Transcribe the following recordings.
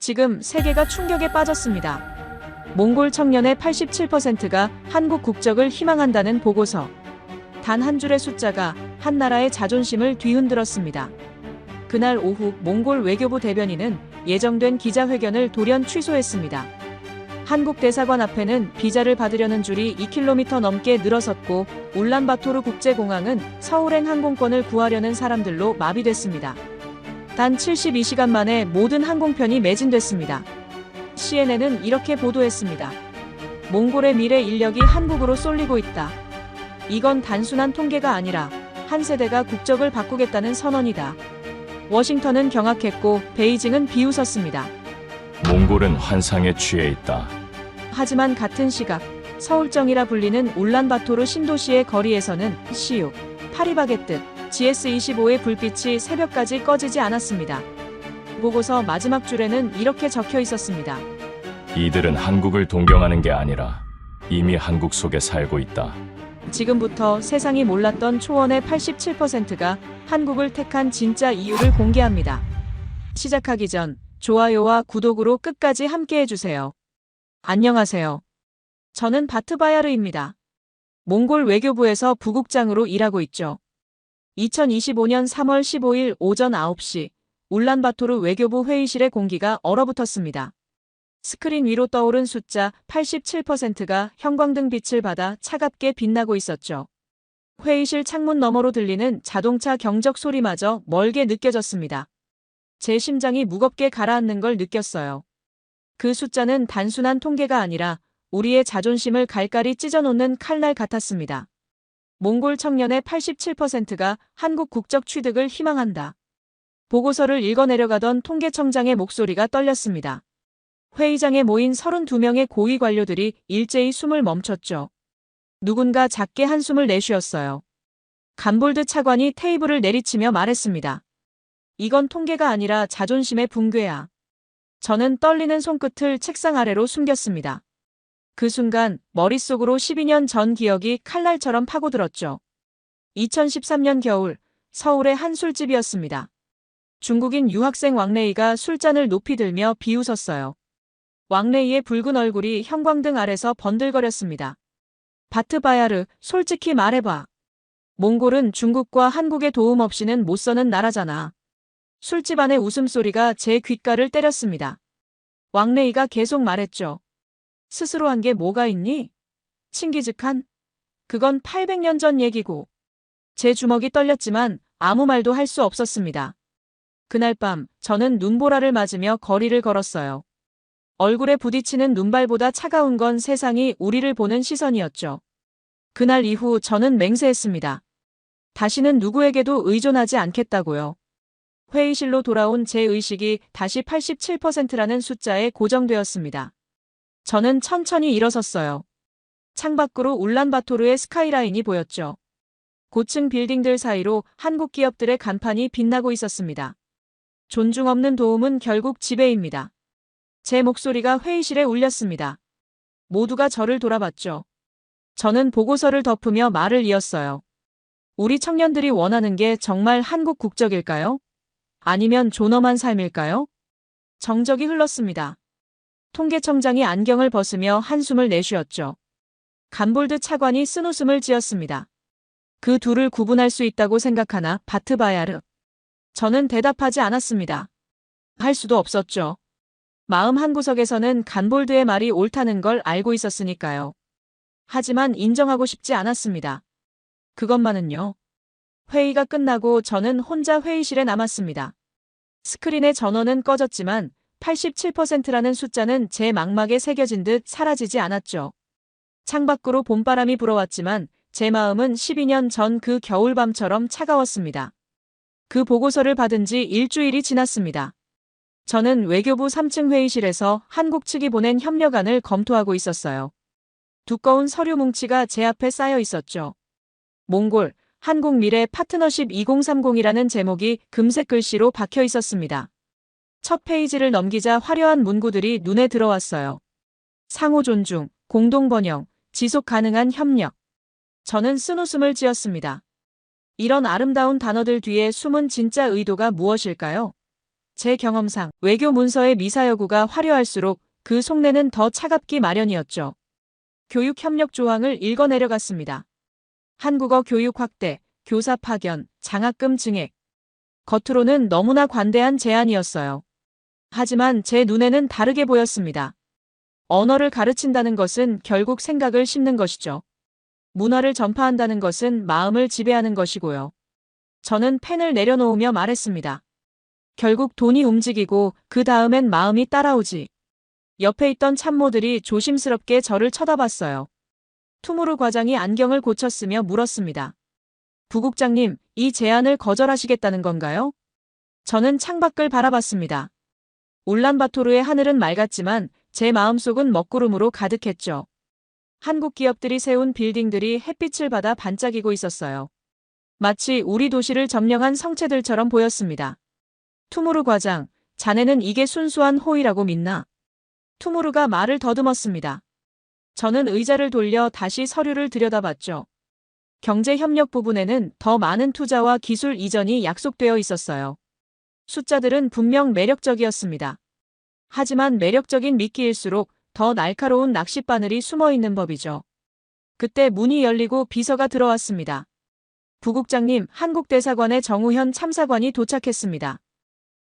지금 세계가 충격에 빠졌습니다. 몽골 청년의 87%가 한국 국적을 희망한다는 보고서. 단 한 줄의 숫자가 한 나라의 자존심을 뒤흔들었습니다. 그날 오후 몽골 외교부 대변인은 예정된 기자회견을 돌연 취소했습니다. 한국 대사관 앞에는 비자를 받으려는 줄이 2km 넘게 늘어섰고 울란바토르 국제공항은 서울행 항공권을 구하려는 사람들로 마비됐습니다. 단 72시간 만에 모든 항공편이 매진됐습니다. CNN은 이렇게 보도했습니다. 몽골의 미래 인력이 한국으로 쏠리고 있다. 이건 단순한 통계가 아니라 한 세대가 국적을 바꾸겠다는 선언이다. 워싱턴은 경악했고 베이징은 비웃었습니다. 몽골은 환상에 취해 있다. 하지만 같은 시각 서울정이라 불리는 울란바토르 신도시의 거리에서는 CU, 파리바게뜨, GS25의 불빛이 새벽까지 꺼지지 않았습니다. 보고서 마지막 줄에는 이렇게 적혀 있었습니다. 이들은 한국을 동경하는 게 아니라 이미 한국 속에 살고 있다. 지금부터 세상이 몰랐던 초원의 87%가 한국을 택한 진짜 이유를 공개합니다. 시작하기 전 좋아요와 구독으로 끝까지 함께해주세요. 안녕하세요. 저는 바트바야르입니다. 몽골 외교부에서 부국장으로 일하고 있죠. 2025년 3월 15일 오전 9시 울란바토르 외교부 회의실의 공기가 얼어붙었습니다. 스크린 위로 떠오른 숫자 87%가 형광등 빛을 받아 차갑게 빛나고 있었죠. 회의실 창문 너머로 들리는 자동차 경적 소리마저 멀게 느껴졌습니다. 제 심장이 무겁게 가라앉는 걸 느꼈어요. 그 숫자는 단순한 통계가 아니라 우리의 자존심을 갈갈이 찢어놓는 칼날 같았습니다. 몽골 청년의 87%가 한국 국적 취득을 희망한다. 보고서를 읽어내려가던 통계청장의 목소리가 떨렸습니다. 회의장에 모인 32명의 고위 관료들이 일제히 숨을 멈췄죠. 누군가 작게 한숨을 내쉬었어요. 감볼드 차관이 테이블을 내리치며 말했습니다. 이건 통계가 아니라 자존심의 붕괴야. 저는 떨리는 손끝을 책상 아래로 숨겼습니다. 그 순간 머릿속으로 12년 전 기억이 칼날처럼 파고들었죠. 2013년 겨울 서울의 한 술집이었습니다. 중국인 유학생 왕레이가 술잔을 높이 들며 비웃었어요. 왕레이의 붉은 얼굴이 형광등 아래서 번들거렸습니다. 바트바야르, 솔직히 말해봐. 몽골은 중국과 한국의 도움 없이는 못 서는 나라잖아. 술집 안의 웃음소리가 제 귓가를 때렸습니다. 왕레이가 계속 말했죠. 스스로 한 게 뭐가 있니? 칭기즈칸? 그건 800년 전 얘기고. 제 주먹이 떨렸지만 아무 말도 할 수 없었습니다. 그날 밤 저는 눈보라를 맞으며 거리를 걸었어요. 얼굴에 부딪히는 눈발보다 차가운 건 세상이 우리를 보는 시선이었죠. 그날 이후 저는 맹세했습니다. 다시는 누구에게도 의존하지 않겠다고요. 회의실로 돌아온 제 의식이 다시 87%라는 숫자에 고정되었습니다. 저는 천천히 일어섰어요. 창밖으로 울란바토르의 스카이라인이 보였죠. 고층 빌딩들 사이로 한국 기업들의 간판이 빛나고 있었습니다. 존중 없는 도움은 결국 지배입니다. 제 목소리가 회의실에 울렸습니다. 모두가 저를 돌아봤죠. 저는 보고서를 덮으며 말을 이었어요. 우리 청년들이 원하는 게 정말 한국 국적일까요? 아니면 존엄한 삶일까요? 정적이 흘렀습니다. 통계청장이 안경을 벗으며 한숨을 내쉬었죠. 감볼드 차관이 쓴웃음을 지었습니다. 그 둘을 구분할 수 있다고 생각하나 바트바야르. 저는 대답하지 않았습니다. 할 수도 없었죠. 마음 한구석에서는 감볼드의 말이 옳다는 걸 알고 있었으니까요. 하지만 인정하고 싶지 않았습니다. 그것만은요. 회의가 끝나고 저는 혼자 회의실에 남았습니다. 스크린의 전원은 꺼졌지만 87%라는 숫자는 제 망막에 새겨진 듯 사라지지 않았죠. 창밖으로 봄바람이 불어왔지만 제 마음은 12년 전 그 겨울밤처럼 차가웠습니다. 그 보고서를 받은 지 일주일이 지났습니다. 저는 외교부 3층 회의실에서 한국 측이 보낸 협력안을 검토하고 있었어요. 두꺼운 서류 뭉치가 제 앞에 쌓여 있었죠. 몽골, 한국 미래 파트너십 2030이라는 제목이 금색 글씨로 박혀 있었습니다. 첫 페이지를 넘기자 화려한 문구들이 눈에 들어왔어요. 상호 존중, 공동 번영, 지속 가능한 협력. 저는 쓴웃음을 지었습니다. 이런 아름다운 단어들 뒤에 숨은 진짜 의도가 무엇일까요? 제 경험상 외교 문서의 미사여구가 화려할수록 그 속내는 더 차갑기 마련이었죠. 교육 협력 조항을 읽어 내려갔습니다. 한국어 교육 확대, 교사 파견, 장학금 증액. 겉으로는 너무나 관대한 제안이었어요. 하지만 제 눈에는 다르게 보였습니다. 언어를 가르친다는 것은 결국 생각을 심는 것이죠. 문화를 전파한다는 것은 마음을 지배하는 것이고요. 저는 펜을 내려놓으며 말했습니다. 결국 돈이 움직이고 그 다음엔 마음이 따라오지. 옆에 있던 참모들이 조심스럽게 저를 쳐다봤어요. 투무르 과장이 안경을 고쳤으며 물었습니다. 부국장님, 이 제안을 거절하시겠다는 건가요? 저는 창밖을 바라봤습니다. 울란바토르의 하늘은 맑았지만 제 마음속은 먹구름으로 가득했죠. 한국 기업들이 세운 빌딩들이 햇빛을 받아 반짝이고 있었어요. 마치 우리 도시를 점령한 성체들처럼 보였습니다. 투무르 과장, 자네는 이게 순수한 호의라고 믿나? 투무르가 말을 더듬었습니다. 저는 의자를 돌려 다시 서류를 들여다봤죠. 경제협력 부분에는 더 많은 투자와 기술 이전이 약속되어 있었어요. 숫자들은 분명 매력적이었습니다. 하지만 매력적인 미끼일수록 더 날카로운 낚싯바늘이 숨어 있는 법이죠. 그때 문이 열리고 비서가 들어왔습니다. 부국장님, 한국대사관의 정우현 참사관이 도착했습니다.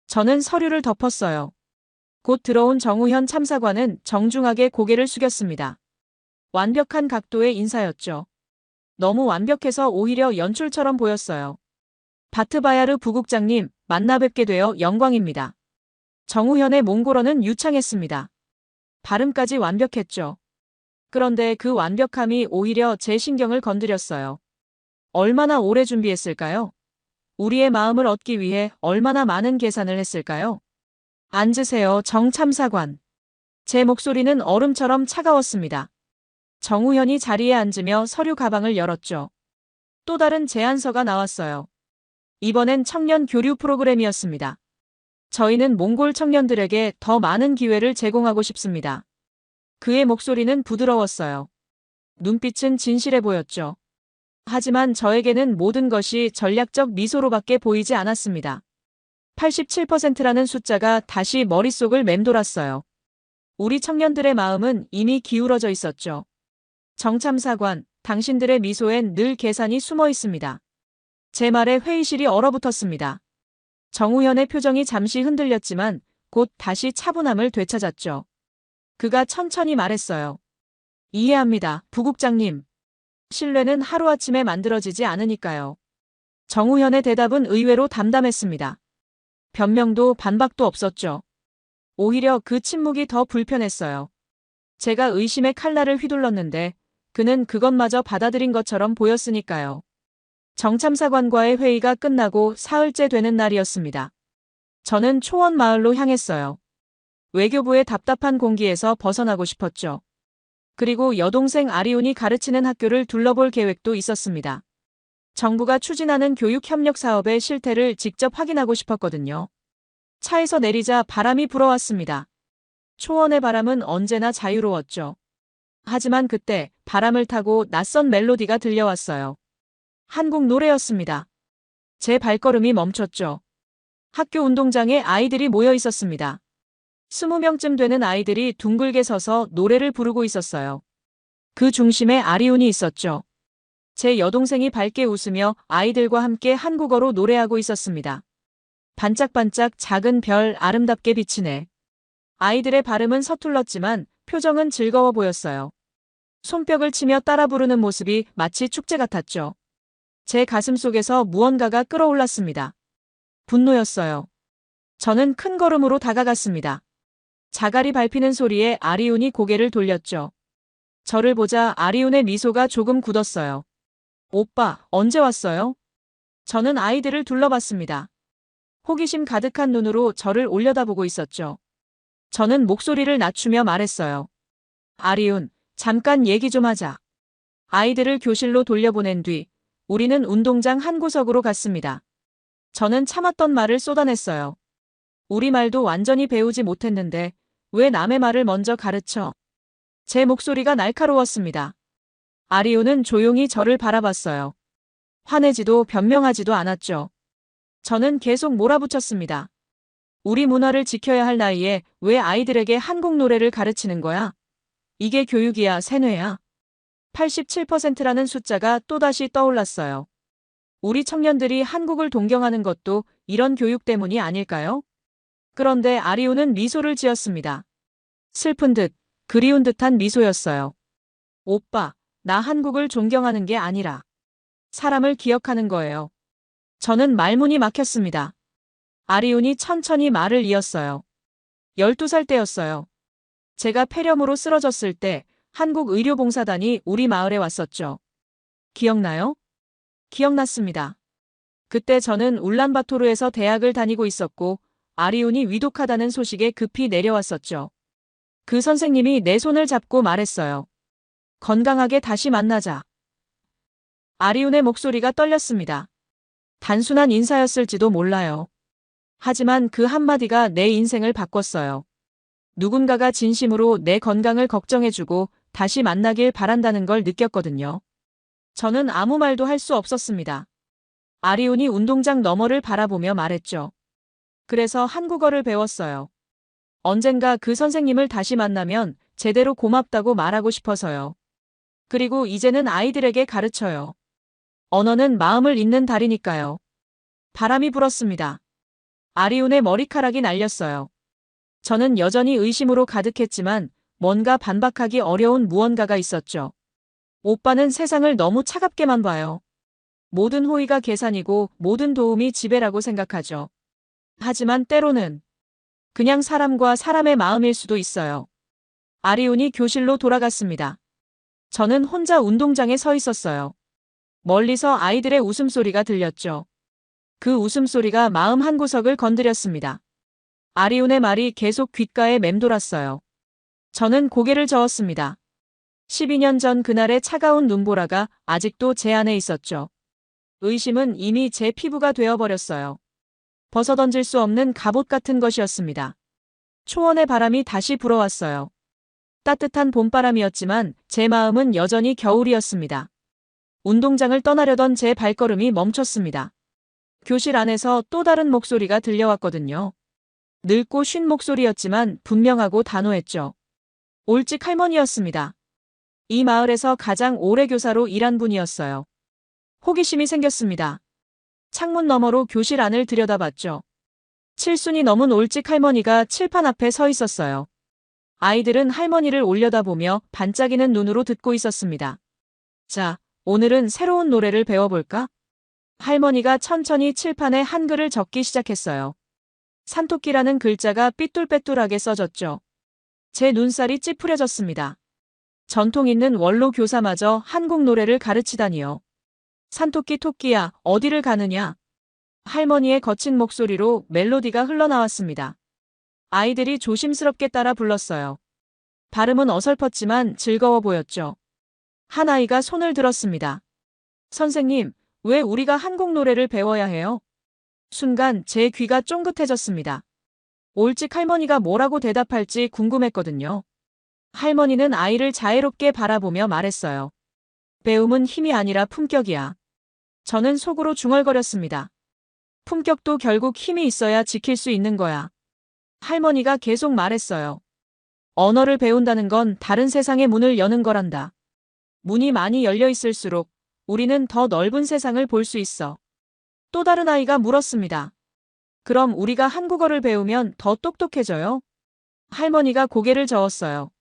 저는 서류를 덮었어요. 곧 들어온 정우현 참사관은 정중하게 고개를 숙였습니다. 완벽한 각도의 인사였죠. 너무 완벽해서 오히려 연출처럼 보였어요. 바트바야르 부국장님, 만나 뵙게 되어 영광입니다. 정우현의 몽골어는 유창했습니다. 발음까지 완벽했죠. 그런데 그 완벽함이 오히려 제 신경을 건드렸어요. 얼마나 오래 준비했을까요? 우리의 마음을 얻기 위해 얼마나 많은 계산을 했을까요? 앉으세요, 정 참사관. 제 목소리는 얼음처럼 차가웠습니다. 정우현이 자리에 앉으며 서류 가방을 열었죠. 또 다른 제안서가 나왔어요. 이번엔 청년 교류 프로그램이었습니다. 저희는 몽골 청년들에게 더 많은 기회를 제공하고 싶습니다. 그의 목소리는 부드러웠어요. 눈빛은 진실해 보였죠. 하지만 저에게는 모든 것이 전략적 미소로밖에 보이지 않았습니다. 87%라는 숫자가 다시 머릿속을 맴돌았어요. 우리 청년들의 마음은 이미 기울어져 있었죠. 정참사관, 당신들의 미소엔 늘 계산이 숨어 있습니다. 제 말에 회의실이 얼어붙었습니다. 정우현의 표정이 잠시 흔들렸지만 곧 다시 차분함을 되찾았죠. 그가 천천히 말했어요. 이해합니다, 부국장님. 신뢰는 하루아침에 만들어지지 않으니까요. 정우현의 대답은 의외로 담담했습니다. 변명도 반박도 없었죠. 오히려 그 침묵이 더 불편했어요. 제가 의심의 칼날을 휘둘렀는데 그는 그것마저 받아들인 것처럼 보였으니까요. 정참사관과의 회의가 끝나고 사흘째 되는 날이었습니다. 저는 초원 마을로 향했어요. 외교부의 답답한 공기에서 벗어나고 싶었죠. 그리고 여동생 아리온이 가르치는 학교를 둘러볼 계획도 있었습니다. 정부가 추진하는 교육 협력 사업의 실태를 직접 확인하고 싶었거든요. 차에서 내리자 바람이 불어왔습니다. 초원의 바람은 언제나 자유로웠죠. 하지만 그때 바람을 타고 낯선 멜로디가 들려왔어요. 한국 노래였습니다. 제 발걸음이 멈췄죠. 학교 운동장에 아이들이 모여 있었습니다. 20명쯤 되는 아이들이 둥글게 서서 노래를 부르고 있었어요. 그 중심에 아리온이 있었죠. 제 여동생이 밝게 웃으며 아이들과 함께 한국어로 노래하고 있었습니다. 반짝반짝 작은 별 아름답게 비치네. 아이들의 발음은 서툴렀지만 표정은 즐거워 보였어요. 손뼉을 치며 따라 부르는 모습이 마치 축제 같았죠. 제 가슴 속에서 무언가가 끓어올랐습니다. 분노였어요. 저는 큰 걸음으로 다가갔습니다. 자갈이 밟히는 소리에 아리온이 고개를 돌렸죠. 저를 보자 아리온의 미소가 조금 굳었어요. 오빠, 언제 왔어요? 저는 아이들을 둘러봤습니다. 호기심 가득한 눈으로 저를 올려다보고 있었죠. 저는 목소리를 낮추며 말했어요. 아리온, 잠깐 얘기 좀 하자. 아이들을 교실로 돌려보낸 뒤 우리는 운동장 한 구석으로 갔습니다. 저는 참았던 말을 쏟아냈어요. 우리말도 완전히 배우지 못했는데 왜 남의 말을 먼저 가르쳐? 제 목소리가 날카로웠습니다. 아리오는 조용히 저를 바라봤어요. 화내지도 변명하지도 않았죠. 저는 계속 몰아붙였습니다. 우리 문화를 지켜야 할 나이에 왜 아이들에게 한국 노래를 가르치는 거야? 이게 교육이야, 세뇌야? 87%라는 숫자가 또다시 떠올랐어요. 우리 청년들이 한국을 동경하는 것도 이런 교육 때문이 아닐까요? 그런데 아리우는 미소를 지었습니다. 슬픈 듯, 그리운 듯한 미소였어요. 오빠, 나 한국을 존경하는 게 아니라 사람을 기억하는 거예요. 저는 말문이 막혔습니다. 아리운이 천천히 말을 이었어요. 12살 때였어요. 제가 폐렴으로 쓰러졌을 때 한국의료봉사단이 우리 마을에 왔었죠. 기억나요? 기억났습니다. 그때 저는 울란바토르에서 대학을 다니고 있었고 아리운이 위독하다는 소식에 급히 내려왔었죠. 그 선생님이 내 손을 잡고 말했어요. 건강하게 다시 만나자. 아리운의 목소리가 떨렸습니다. 단순한 인사였을지도 몰라요. 하지만 그 한마디가 내 인생을 바꿨어요. 누군가가 진심으로 내 건강을 걱정해주고 다시 만나길 바란다는 걸 느꼈거든요. 저는 아무 말도 할 수 없었습니다. 아리운이 운동장 너머를 바라보며 말했죠. 그래서 한국어를 배웠어요. 언젠가 그 선생님을 다시 만나면 제대로 고맙다고 말하고 싶어서요. 그리고 이제는 아이들에게 가르쳐요. 언어는 마음을 잇는 달이니까요. 바람이 불었습니다. 아리운의 머리카락이 날렸어요. 저는 여전히 의심으로 가득했지만 뭔가 반박하기 어려운 무언가가 있었죠. 오빠는 세상을 너무 차갑게만 봐요. 모든 호의가 계산이고 모든 도움이 지배라고 생각하죠. 하지만 때로는 그냥 사람과 사람의 마음일 수도 있어요. 아리운이 교실로 돌아갔습니다. 저는 혼자 운동장에 서 있었어요. 멀리서 아이들의 웃음소리가 들렸죠. 그 웃음소리가 마음 한구석을 건드렸습니다. 아리운의 말이 계속 귓가에 맴돌았어요. 저는 고개를 저었습니다. 12년 전 그날의 차가운 눈보라가 아직도 제 안에 있었죠. 의심은 이미 제 피부가 되어버렸어요. 벗어던질 수 없는 갑옷 같은 것이었습니다. 초원의 바람이 다시 불어왔어요. 따뜻한 봄바람이었지만 제 마음은 여전히 겨울이었습니다. 운동장을 떠나려던 제 발걸음이 멈췄습니다. 교실 안에서 또 다른 목소리가 들려왔거든요. 늙고 쉰 목소리였지만 분명하고 단호했죠. 올직 할머니였습니다. 이 마을에서 가장 오래 교사로 일한 분이었어요. 호기심이 생겼습니다. 창문 너머로 교실 안을 들여다봤죠. 7순이 넘은 올직 할머니가 칠판 앞에 서 있었어요. 아이들은 할머니를 올려다보며 반짝이는 눈으로 듣고 있었습니다. 자, 오늘은 새로운 노래를 배워볼까? 할머니가 천천히 칠판에 한글을 적기 시작했어요. 산토끼라는 글자가 삐뚤빼뚤하게 써졌죠. 제 눈살이 찌푸려졌습니다. 전통 있는 원로 교사마저 한국 노래를 가르치다니요. 산토끼 토끼야, 어디를 가느냐? 할머니의 거친 목소리로 멜로디가 흘러나왔습니다. 아이들이 조심스럽게 따라 불렀어요. 발음은 어설펐지만 즐거워 보였죠. 한 아이가 손을 들었습니다. 선생님, 왜 우리가 한국 노래를 배워야 해요? 순간 제 귀가 쫑긋해졌습니다. 올직 할머니가 뭐라고 대답할지 궁금했거든요. 할머니는 아이를 자애롭게 바라보며 말했어요. 배움은 힘이 아니라 품격이야. 저는 속으로 중얼거렸습니다. 품격도 결국 힘이 있어야 지킬 수 있는 거야. 할머니가 계속 말했어요. 언어를 배운다는 건 다른 세상의 문을 여는 거란다. 문이 많이 열려 있을수록 우리는 더 넓은 세상을 볼 수 있어. 또 다른 아이가 물었습니다. 그럼 우리가 한국어를 배우면 더 똑똑해져요? 할머니가 고개를 저었어요.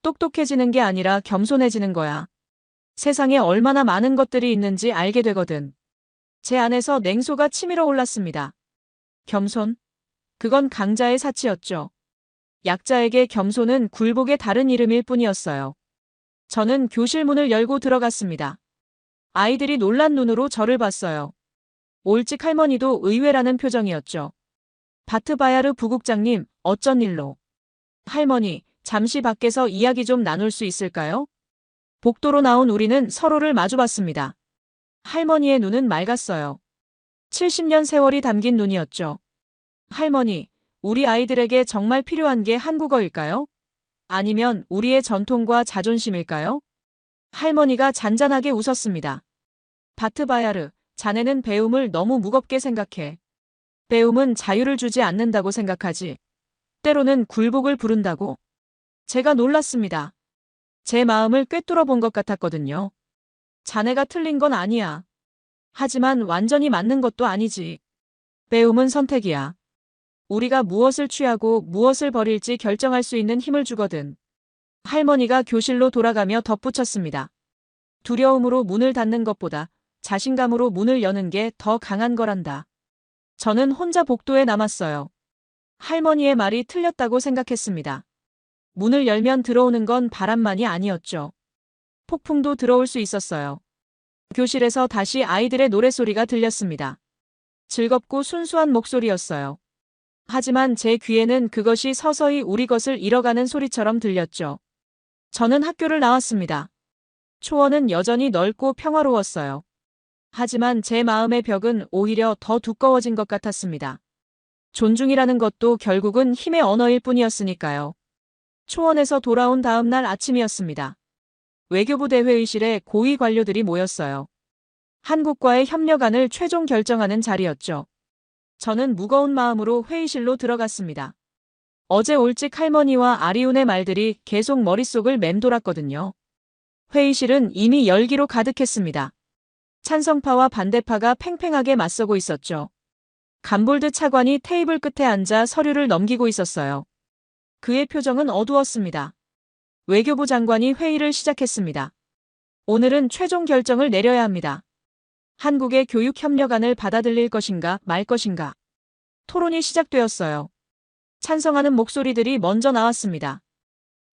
똑똑해지는 게 아니라 겸손해지는 거야. 세상에 얼마나 많은 것들이 있는지 알게 되거든. 제 안에서 냉소가 치밀어 올랐습니다. 겸손? 그건 강자의 사치였죠. 약자에게 겸손은 굴복의 다른 이름일 뿐이었어요. 저는 교실 문을 열고 들어갔습니다. 아이들이 놀란 눈으로 저를 봤어요. 올직 할머니도 의외라는 표정이었죠. 바트바야르 부국장님, 어쩐 일로? 할머니, 잠시 밖에서 이야기 좀 나눌 수 있을까요? 복도로 나온 우리는 서로를 마주봤습니다. 할머니의 눈은 맑았어요. 70년 세월이 담긴 눈이었죠. 할머니, 우리 아이들에게 정말 필요한 게 한국어일까요? 아니면 우리의 전통과 자존심일까요? 할머니가 잔잔하게 웃었습니다. 바트바야르, 자네는 배움을 너무 무겁게 생각해. 배움은 자유를 주지 않는다고 생각하지. 때로는 굴복을 부른다고. 제가 놀랐습니다. 제 마음을 꿰뚫어 본 것 같았거든요. 자네가 틀린 건 아니야. 하지만 완전히 맞는 것도 아니지. 배움은 선택이야. 우리가 무엇을 취하고 무엇을 버릴지 결정할 수 있는 힘을 주거든. 할머니가 교실로 돌아가며 덧붙였습니다. 두려움으로 문을 닫는 것보다 자신감으로 문을 여는 게 더 강한 거란다. 저는 혼자 복도에 남았어요. 할머니의 말이 틀렸다고 생각했습니다. 문을 열면 들어오는 건 바람만이 아니었죠. 폭풍도 들어올 수 있었어요. 교실에서 다시 아이들의 노랫소리가 들렸습니다. 즐겁고 순수한 목소리였어요. 하지만 제 귀에는 그것이 서서히 우리 것을 잃어가는 소리처럼 들렸죠. 저는 학교를 나왔습니다. 초원은 여전히 넓고 평화로웠어요. 하지만 제 마음의 벽은 오히려 더 두꺼워진 것 같았습니다. 존중이라는 것도 결국은 힘의 언어일 뿐이었으니까요. 초원에서 돌아온 다음 날 아침이었습니다. 외교부 대회의실에 고위 관료들이 모였어요. 한국과의 협력안을 최종 결정하는 자리였죠. 저는 무거운 마음으로 회의실로 들어갔습니다. 어제 올직 할머니와 아리운의 말들이 계속 머릿속을 맴돌았거든요. 회의실은 이미 열기로 가득했습니다. 찬성파와 반대파가 팽팽하게 맞서고 있었죠. 감볼드 차관이 테이블 끝에 앉아 서류를 넘기고 있었어요. 그의 표정은 어두웠습니다. 외교부 장관이 회의를 시작했습니다. 오늘은 최종 결정을 내려야 합니다. 한국의 교육협력안을 받아들일 것인가 말 것인가. 토론이 시작되었어요. 찬성하는 목소리들이 먼저 나왔습니다.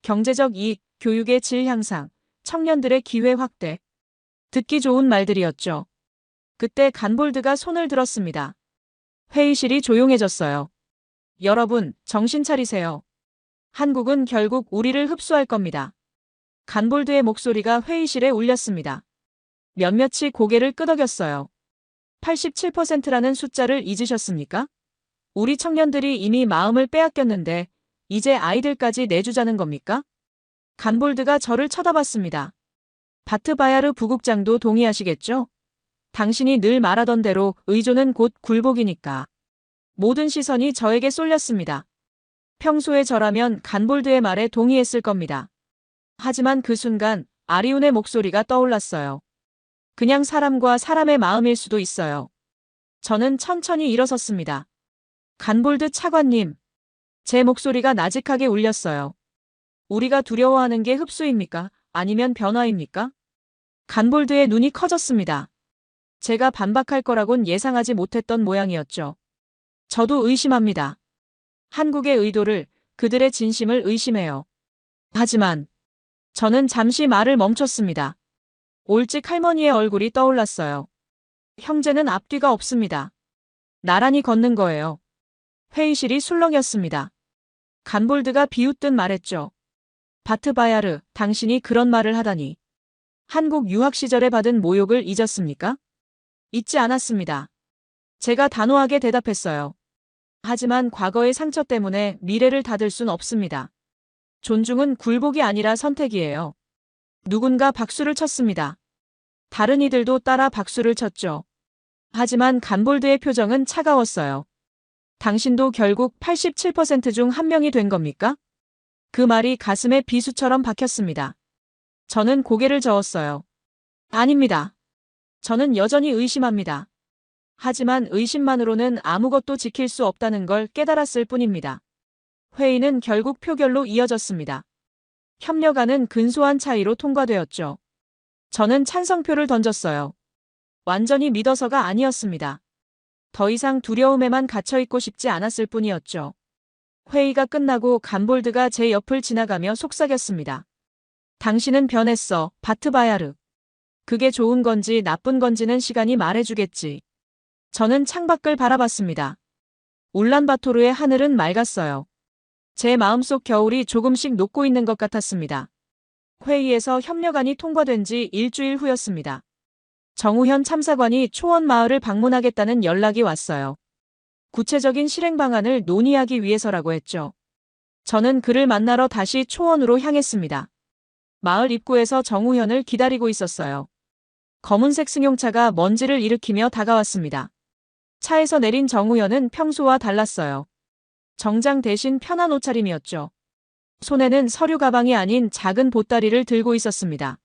경제적 이익, 교육의 질 향상, 청년들의 기회 확대. 듣기 좋은 말들이었죠. 그때 간볼드가 손을 들었습니다. 회의실이 조용해졌어요. 여러분, 정신 차리세요. 한국은 결국 우리를 흡수할 겁니다. 간볼드의 목소리가 회의실에 울렸습니다. 몇몇이 고개를 끄덕였어요. 87%라는 숫자를 잊으셨습니까? 우리 청년들이 이미 마음을 빼앗겼는데 이제 아이들까지 내주자는 겁니까? 간볼드가 저를 쳐다봤습니다. 바트바야르 부국장도 동의하시겠죠? 당신이 늘 말하던 대로 의존은 곧 굴복이니까. 모든 시선이 저에게 쏠렸습니다. 평소에 저라면 간볼드의 말에 동의했을 겁니다. 하지만 그 순간 아리운의 목소리가 떠올랐어요. 그냥 사람과 사람의 마음일 수도 있어요. 저는 천천히 일어섰습니다. 간볼드 차관님. 제 목소리가 나직하게 울렸어요. 우리가 두려워하는 게 흡수입니까? 아니면 변화입니까? 간볼드의 눈이 커졌습니다. 제가 반박할 거라곤 예상하지 못했던 모양이었죠. 저도 의심합니다. 한국의 의도를, 그들의 진심을 의심해요. 하지만 저는 잠시 말을 멈췄습니다. 올직 할머니의 얼굴이 떠올랐어요. 형제는 앞뒤가 없습니다. 나란히 걷는 거예요. 회의실이 술렁였습니다. 간볼드가 비웃듯 말했죠. 바트바야르, 당신이 그런 말을 하다니. 한국 유학 시절에 받은 모욕을 잊었습니까? 잊지 않았습니다. 제가 단호하게 대답했어요. 하지만 과거의 상처 때문에 미래를 닫을 순 없습니다. 존중은 굴복이 아니라 선택이에요. 누군가 박수를 쳤습니다. 다른 이들도 따라 박수를 쳤죠. 하지만 간볼드의 표정은 차가웠어요. 당신도 결국 87% 중 한 명이 된 겁니까? 그 말이 가슴에 비수처럼 박혔습니다. 저는 고개를 저었어요. 아닙니다. 저는 여전히 의심합니다. 하지만 의심만으로는 아무것도 지킬 수 없다는 걸 깨달았을 뿐입니다. 회의는 결국 표결로 이어졌습니다. 협력안은 근소한 차이로 통과되었죠. 저는 찬성표를 던졌어요. 완전히 믿어서가 아니었습니다. 더 이상 두려움에만 갇혀있고 싶지 않았을 뿐이었죠. 회의가 끝나고 간볼드가 제 옆을 지나가며 속삭였습니다. 당신은 변했어, 바트바야르. 그게 좋은 건지 나쁜 건지는 시간이 말해주겠지. 저는 창밖을 바라봤습니다. 울란바토르의 하늘은 맑았어요. 제 마음속 겨울이 조금씩 녹고 있는 것 같았습니다. 회의에서 협력안이 통과된 지 일주일 후였습니다. 정우현 참사관이 초원 마을을 방문하겠다는 연락이 왔어요. 구체적인 실행 방안을 논의하기 위해서라고 했죠. 저는 그를 만나러 다시 초원으로 향했습니다. 마을 입구에서 정우현을 기다리고 있었어요. 검은색 승용차가 먼지를 일으키며 다가왔습니다. 차에서 내린 정우현은 평소와 달랐어요. 정장 대신 편한 옷차림이었죠. 손에는 서류 가방이 아닌 작은 보따리를 들고 있었습니다.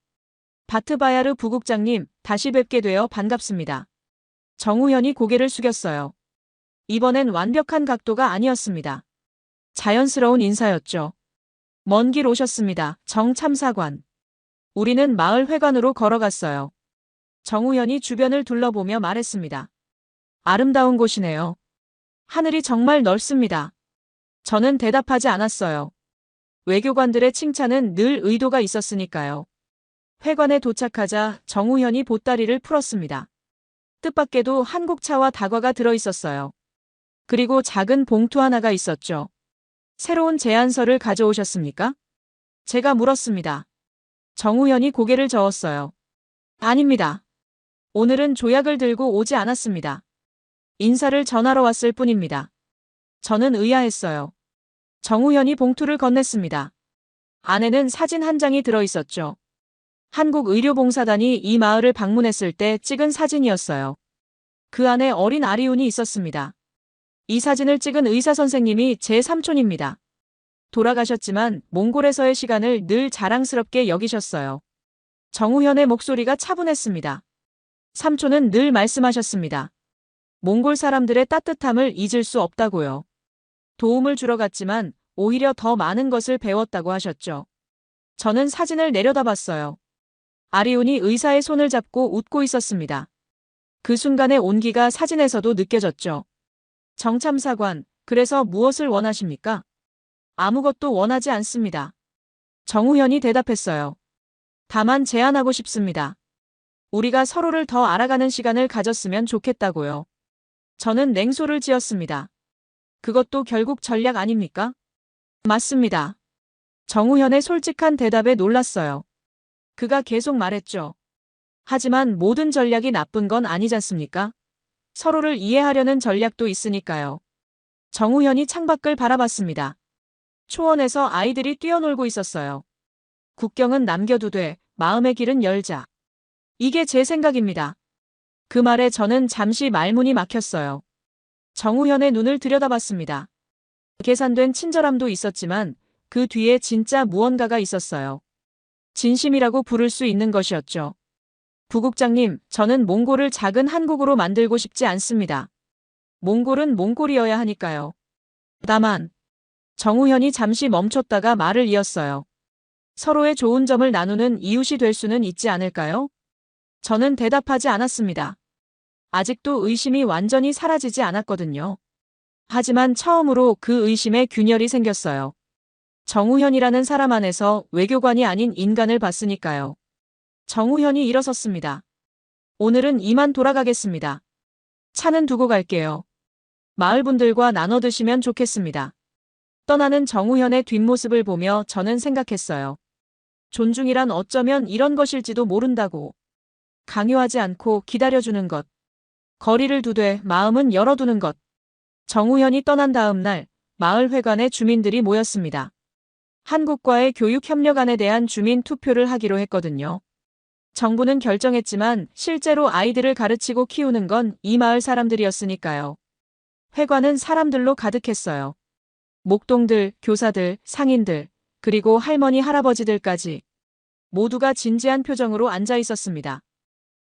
바트바야르 부국장님, 다시 뵙게 되어 반갑습니다. 정우현이 고개를 숙였어요. 이번엔 완벽한 각도가 아니었습니다. 자연스러운 인사였죠. 먼 길 오셨습니다. 정 참사관. 우리는 마을 회관으로 걸어갔어요. 정우현이 주변을 둘러보며 말했습니다. 아름다운 곳이네요. 하늘이 정말 넓습니다. 저는 대답하지 않았어요. 외교관들의 칭찬은 늘 의도가 있었으니까요. 회관에 도착하자 정우현이 보따리를 풀었습니다. 뜻밖에도 한국차와 다과가 들어있었어요. 그리고 작은 봉투 하나가 있었죠. 새로운 제안서를 가져오셨습니까? 제가 물었습니다. 정우현이 고개를 저었어요. 아닙니다. 오늘은 조약을 들고 오지 않았습니다. 인사를 전하러 왔을 뿐입니다. 저는 의아했어요. 정우현이 봉투를 건넸습니다. 안에는 사진 한 장이 들어있었죠. 한국의료봉사단이 이 마을을 방문했을 때 찍은 사진이었어요. 그 안에 어린 아리운이 있었습니다. 이 사진을 찍은 의사 선생님이 제 삼촌입니다. 돌아가셨지만 몽골에서의 시간을 늘 자랑스럽게 여기셨어요. 정우현의 목소리가 차분했습니다. 삼촌은 늘 말씀하셨습니다. 몽골 사람들의 따뜻함을 잊을 수 없다고요. 도움을 주러 갔지만 오히려 더 많은 것을 배웠다고 하셨죠. 저는 사진을 내려다봤어요. 아리운이 의사의 손을 잡고 웃고 있었습니다. 그 순간의 온기가 사진에서도 느껴졌죠. 정참사관, 그래서 무엇을 원하십니까? 아무것도 원하지 않습니다. 정우현이 대답했어요. 다만 제안하고 싶습니다. 우리가 서로를 더 알아가는 시간을 가졌으면 좋겠다고요. 저는 냉소를 지었습니다. 그것도 결국 전략 아닙니까? 맞습니다. 정우현의 솔직한 대답에 놀랐어요. 그가 계속 말했죠. 하지만 모든 전략이 나쁜 건 아니지 않습니까? 서로를 이해하려는 전략도 있으니까요. 정우현이 창밖을 바라봤습니다. 초원에서 아이들이 뛰어놀고 있었어요. 국경은 남겨두되 마음의 길은 열자. 이게 제 생각입니다. 그 말에 저는 잠시 말문이 막혔어요. 정우현의 눈을 들여다봤습니다. 계산된 친절함도 있었지만 그 뒤에 진짜 무언가가 있었어요. 진심이라고 부를 수 있는 것이었죠. 부국장님, 저는 몽골을 작은 한국으로 만들고 싶지 않습니다. 몽골은 몽골이어야 하니까요. 다만, 정우현이 잠시 멈췄다가 말을 이었어요. 서로의 좋은 점을 나누는 이웃이 될 수는 있지 않을까요? 저는 대답하지 않았습니다. 아직도 의심이 완전히 사라지지 않았거든요. 하지만 처음으로 그 의심에 균열이 생겼어요. 정우현이라는 사람 안에서 외교관이 아닌 인간을 봤으니까요. 정우현이 일어섰습니다. 오늘은 이만 돌아가겠습니다. 차는 두고 갈게요. 마을 분들과 나눠 드시면 좋겠습니다. 떠나는 정우현의 뒷모습을 보며 저는 생각했어요. 존중이란 어쩌면 이런 것일지도 모른다고. 강요하지 않고 기다려주는 것. 거리를 두되 마음은 열어두는 것. 정우현이 떠난 다음 날 마을 회관에 주민들이 모였습니다. 한국과의 교육 협력안에 대한 주민 투표를 하기로 했거든요. 정부는 결정했지만 실제로 아이들을 가르치고 키우는 건 이 마을 사람들이었으니까요. 회관은 사람들로 가득했어요. 목동들, 교사들, 상인들, 그리고 할머니, 할아버지들까지 모두가 진지한 표정으로 앉아 있었습니다.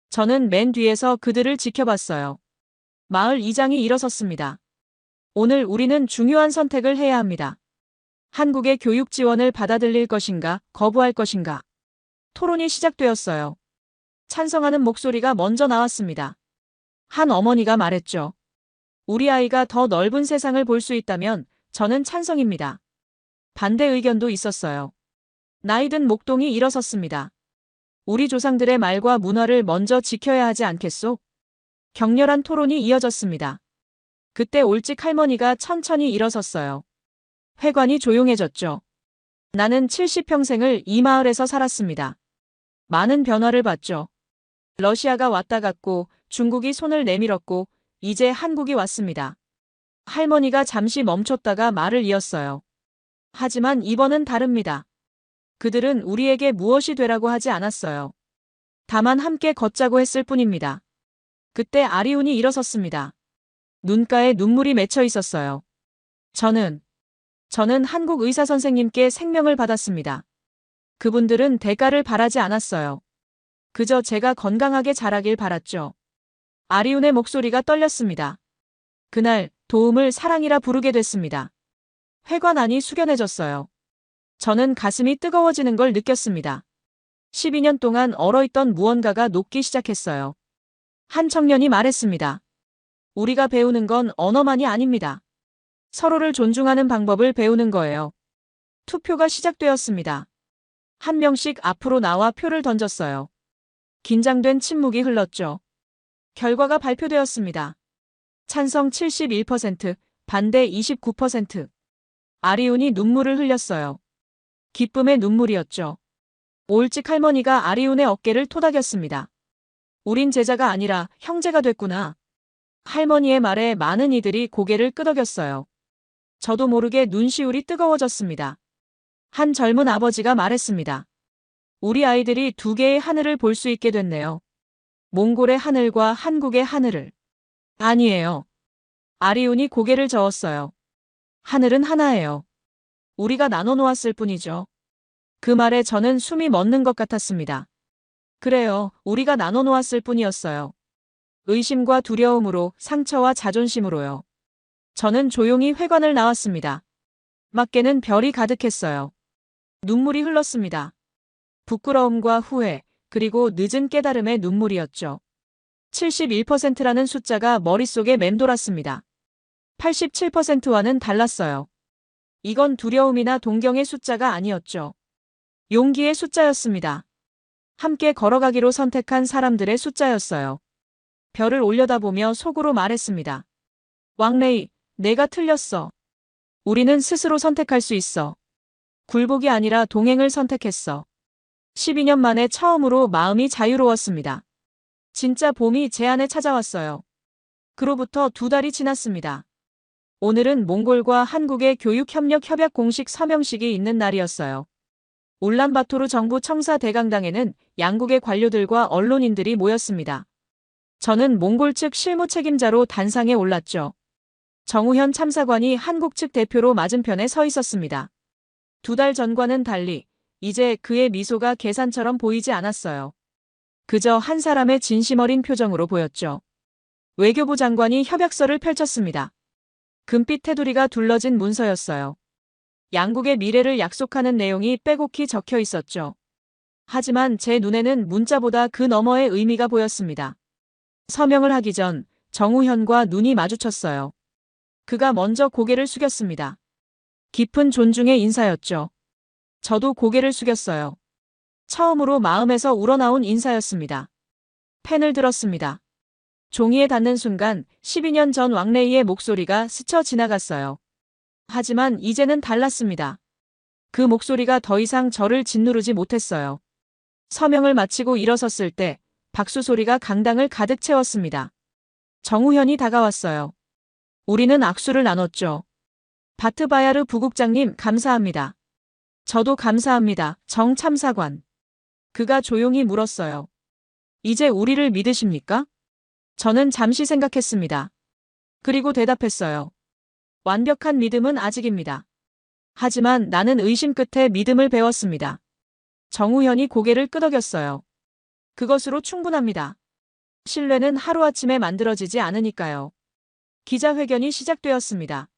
저는 맨 뒤에서 그들을 지켜봤어요. 마을 이장이 일어섰습니다. 오늘 우리는 중요한 선택을 해야 합니다. 한국의 교육 지원을 받아들일 것인가, 거부할 것인가. 토론이 시작되었어요. 찬성하는 목소리가 먼저 나왔습니다. 한 어머니가 말했죠. 우리 아이가 더 넓은 세상을 볼 수 있다면 저는 찬성입니다. 반대 의견도 있었어요. 나이든 목동이 일어섰습니다. 우리 조상들의 말과 문화를 먼저 지켜야 하지 않겠소? 격렬한 토론이 이어졌습니다. 그때 올직 할머니가 천천히 일어섰어요. 회관이 조용해졌죠. 나는 70평생을 이 마을에서 살았습니다. 많은 변화를 봤죠. 러시아가 왔다 갔고 중국이 손을 내밀었고 이제 한국이 왔습니다. 할머니가 잠시 멈췄다가 말을 이었어요. 하지만 이번은 다릅니다. 그들은 우리에게 무엇이 되라고 하지 않았어요. 다만 함께 걷자고 했을 뿐입니다. 그때 아리운이 일어섰습니다. 눈가에 눈물이 맺혀 있었어요. 저는 한국 의사 선생님께 생명을 받았습니다. 그분들은 대가를 바라지 않았어요. 그저 제가 건강하게 자라길 바랐죠. 아리운의 목소리가 떨렸습니다. 그날 도움을 사랑이라 부르게 됐습니다. 회관안이 숙연해졌어요. 저는 가슴이 뜨거워지는 걸 느꼈습니다. 12년 동안 얼어있던 무언가가 녹기 시작했어요. 한 청년이 말했습니다. 우리가 배우는 건 언어만이 아닙니다. 서로를 존중하는 방법을 배우는 거예요. 투표가 시작되었습니다. 한 명씩 앞으로 나와 표를 던졌어요. 긴장된 침묵이 흘렀죠. 결과가 발표되었습니다. 찬성 71%, 반대 29%. 아리운이 눈물을 흘렸어요. 기쁨의 눈물이었죠. 오일찍 할머니가 아리운의 어깨를 토닥였습니다. 우린 제자가 아니라 형제가 됐구나. 할머니의 말에 많은 이들이 고개를 끄덕였어요. 저도 모르게 눈시울이 뜨거워졌습니다. 한 젊은 아버지가 말했습니다. 우리 아이들이 두 개의 하늘을 볼 수 있게 됐네요. 몽골의 하늘과 한국의 하늘을. 아니에요. 아리운이 고개를 저었어요. 하늘은 하나예요. 우리가 나눠 놓았을 뿐이죠. 그 말에 저는 숨이 멎는 것 같았습니다. 그래요, 우리가 나눠 놓았을 뿐이었어요. 의심과 두려움으로, 상처와 자존심으로요. 저는 조용히 회관을 나왔습니다. 밖에는 별이 가득했어요. 눈물이 흘렀습니다. 부끄러움과 후회, 그리고 늦은 깨달음의 눈물이었죠. 71%라는 숫자가 머릿속에 맴돌았습니다. 87%와는 달랐어요. 이건 두려움이나 동경의 숫자가 아니었죠. 용기의 숫자였습니다. 함께 걸어가기로 선택한 사람들의 숫자였어요. 별을 올려다보며 속으로 말했습니다. 왕레이, 내가 틀렸어. 우리는 스스로 선택할 수 있어. 굴복이 아니라 동행을 선택했어. 12년 만에 처음으로 마음이 자유로웠습니다. 진짜 봄이 제 안에 찾아왔어요. 그로부터 2달이 지났습니다. 오늘은 몽골과 한국의 교육협력 협약 공식 서명식이 있는 날이었어요. 울란바토르 정부 청사 대강당에는 양국의 관료들과 언론인들이 모였습니다. 저는 몽골 측 실무 책임자로 단상에 올랐죠. 정우현 참사관이 한국 측 대표로 맞은편에 서 있었습니다. 2달 전과는 달리 이제 그의 미소가 계산처럼 보이지 않았어요. 그저 한 사람의 진심 어린 표정으로 보였죠. 외교부 장관이 협약서를 펼쳤습니다. 금빛 테두리가 둘러진 문서였어요. 양국의 미래를 약속하는 내용이 빼곡히 적혀 있었죠. 하지만 제 눈에는 문자보다 그 너머의 의미가 보였습니다. 서명을 하기 전 정우현과 눈이 마주쳤어요. 그가 먼저 고개를 숙였습니다. 깊은 존중의 인사였죠. 저도 고개를 숙였어요. 처음으로 마음에서 우러나온 인사였습니다. 펜을 들었습니다. 종이에 닿는 순간 12년 전 왕레이의 목소리가 스쳐 지나갔어요. 하지만 이제는 달랐습니다. 그 목소리가 더 이상 저를 짓누르지 못했어요. 서명을 마치고 일어섰을 때 박수 소리가 강당을 가득 채웠습니다. 정우현이 다가왔어요. 우리는 악수를 나눴죠. 바트바야르 부국장님 감사합니다. 저도 감사합니다. 정 참사관. 그가 조용히 물었어요. 이제 우리를 믿으십니까? 저는 잠시 생각했습니다. 그리고 대답했어요. 완벽한 믿음은 아직입니다. 하지만 나는 의심 끝에 믿음을 배웠습니다. 정우현이 고개를 끄덕였어요. 그것으로 충분합니다. 신뢰는 하루아침에 만들어지지 않으니까요. 기자회견이 시작되었습니다.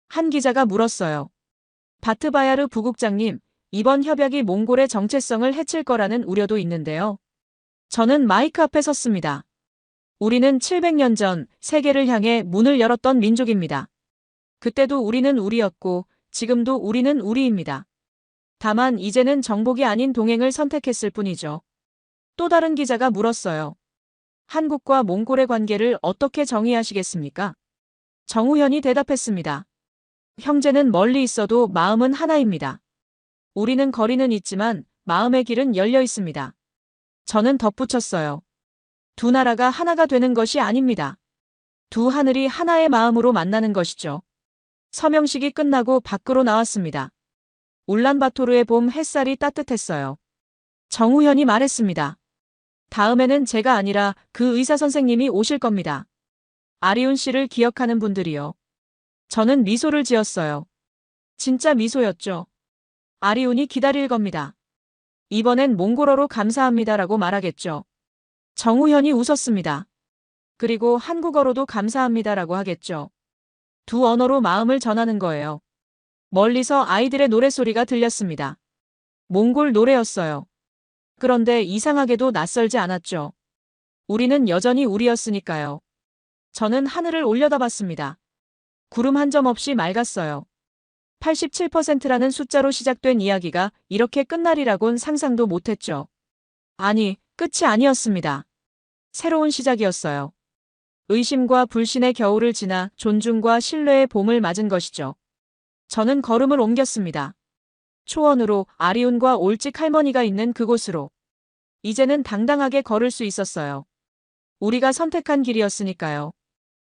한 기자가 물었어요. 바트바야르 부국장님, 이번 협약이 몽골의 정체성을 해칠 거라는 우려도 있는데요. 저는 마이크 앞에 섰습니다. 우리는 700년 전 세계를 향해 문을 열었던 민족입니다. 그때도 우리는 우리였고 지금도 우리는 우리입니다. 다만 이제는 정복이 아닌 동행을 선택했을 뿐이죠. 또 다른 기자가 물었어요. 한국과 몽골의 관계를 어떻게 정의하시겠습니까? 정우현이 대답했습니다. 형제는 멀리 있어도 마음은 하나입니다. 우리는 거리는 있지만 마음의 길은 열려 있습니다. 저는 덧붙였어요. 두 나라가 하나가 되는 것이 아닙니다. 두 하늘이 하나의 마음으로 만나는 것이죠. 서명식이 끝나고 밖으로 나왔습니다. 울란바토르의 봄 햇살이 따뜻했어요. 정우현이 말했습니다. 다음에는 제가 아니라 그 의사 선생님이 오실 겁니다. 아리운 씨를 기억하는 분들이요. 저는 미소를 지었어요. 진짜 미소였죠. 아리운이 기다릴 겁니다. 이번엔 몽골어로 감사합니다라고 말하겠죠. 정우현이 웃었습니다. 그리고 한국어로도 감사합니다라고 하겠죠. 두 언어로 마음을 전하는 거예요. 멀리서 아이들의 노랫소리가 들렸습니다. 몽골 노래였어요. 그런데 이상하게도 낯설지 않았죠. 우리는 여전히 우리였으니까요. 저는 하늘을 올려다봤습니다. 구름 한 점 없이 맑았어요. 87%라는 숫자로 시작된 이야기가 이렇게 끝나리라곤 상상도 못했죠. 아니, 끝이 아니었습니다. 새로운 시작이었어요. 의심과 불신의 겨울을 지나 존중과 신뢰의 봄을 맞은 것이죠. 저는 걸음을 옮겼습니다. 초원으로, 아리운과 올직 할머니가 있는 그곳으로. 이제는 당당하게 걸을 수 있었어요. 우리가 선택한 길이었으니까요.